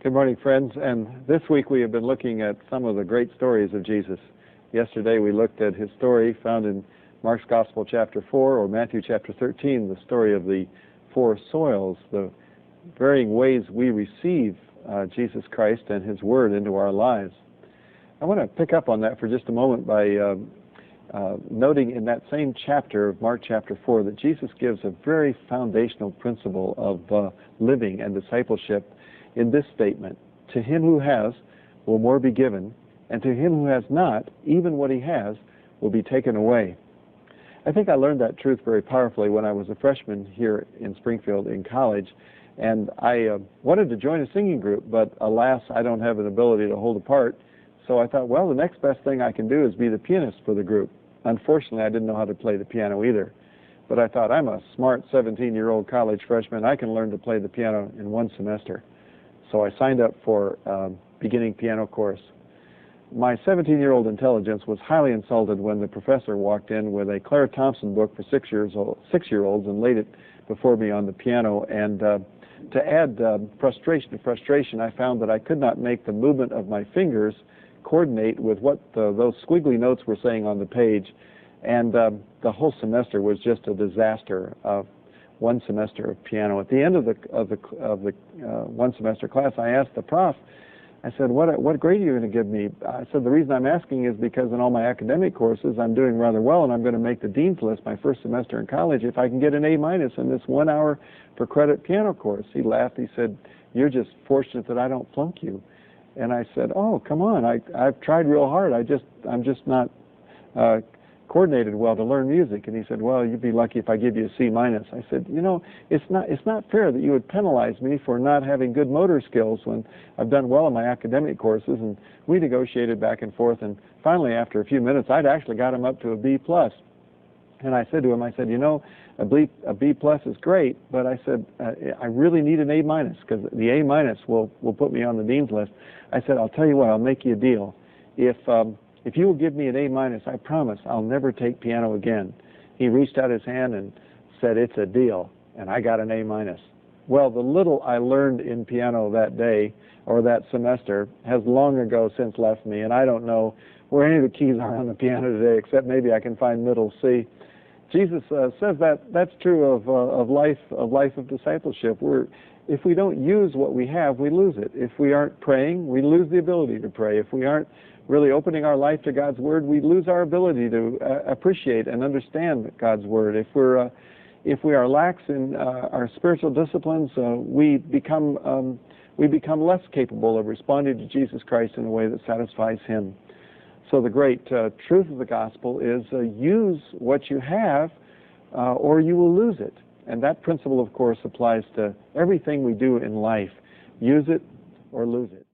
Good morning, friends. And this week we have been looking at some of the great stories of Jesus. Yesterday we looked at his story found in Mark's Gospel chapter 4 or Matthew chapter 13, the story of the four soils, the varying ways we receive Jesus Christ and his word into our lives. I want to pick up on that for just a moment by noting in that same chapter of Mark chapter 4 that Jesus gives a very foundational principle of living and discipleship in this statement: to him who has will more be given, and to him who has not, even what he has will be taken away. I think I learned that truth very powerfully when I was a freshman here in Springfield in college, and I wanted to join a singing group, but alas, I don't have an ability to hold a part. So I thought, well, the next best thing I can do is be the pianist for the group. Unfortunately, I didn't know how to play the piano either. But I thought, I'm a smart 17-year-old college freshman. I can learn to play the piano in one semester. So I signed up for a beginning piano course. My 17-year-old intelligence was highly insulted when the professor walked in with a Clara Thompson book for six-year-olds and laid it before me on the piano. And to add frustration to frustration, I found that I could not make the movement of my fingers coordinate with what those squiggly notes were saying on the page, and the whole semester was just a disaster. One semester of piano. At the end of the one semester class, I asked the prof, I said, what grade are you going to give me? I said, the reason I'm asking is because in all my academic courses I'm doing rather well, and I'm going to make the dean's list my first semester in college if I can get an A- in this 1 hour per credit piano course. He laughed. He said, you're just fortunate that I don't flunk you. And I said, oh, come on, I've tried real hard. I'm just not coordinated well to learn music. And he said, well, you'd be lucky if I give you a C-. I said, you know, it's not fair that you would penalize me for not having good motor skills when I've done well in my academic courses. And we negotiated back and forth, and finally, after a few minutes, I'd actually got him up to a B+. And I said to him, I said, you know, a B+ is great, but I said, I really need an A- because the A- will put me on the dean's list. I said, I'll tell you what, I'll make you a deal. If you will give me an A-, I promise I'll never take piano again. He reached out his hand and said, it's a deal, and I got an A-. Well, the little I learned in piano that day or that semester has long ago since left me, and I don't know where any of the keys are on the piano today, except maybe I can find middle C. Jesus says that's true of life of discipleship. If we don't use what we have, we lose it. If we aren't praying, we lose the ability to pray. If we aren't really opening our life to God's Word, we lose our ability to appreciate and understand God's Word. If we are lax in our spiritual disciplines, we become less capable of responding to Jesus Christ in a way that satisfies Him. So the great truth of the gospel is use what you have or you will lose it. And that principle, of course, applies to everything we do in life. Use it or lose it.